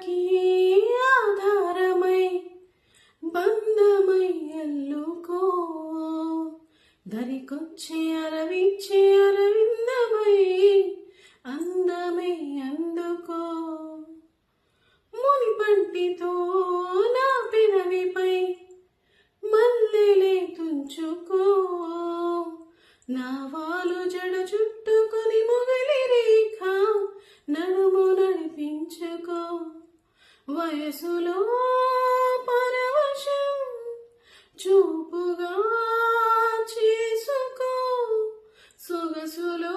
మనకి ఆధారమై బంధమై అల్లుకో దరికొచ్చే అరవిచ్చే అరవిందమై అందమై అందుకో మునిపంటితో నా పెదవిపై మల్లెలే తుంచుకో నా వాలు జడ చుట్టుకొని మొగలి రేఖ నడుము నడిపించుకో వయసులో పరవశం చూపుగా చేసుకో సొగసులో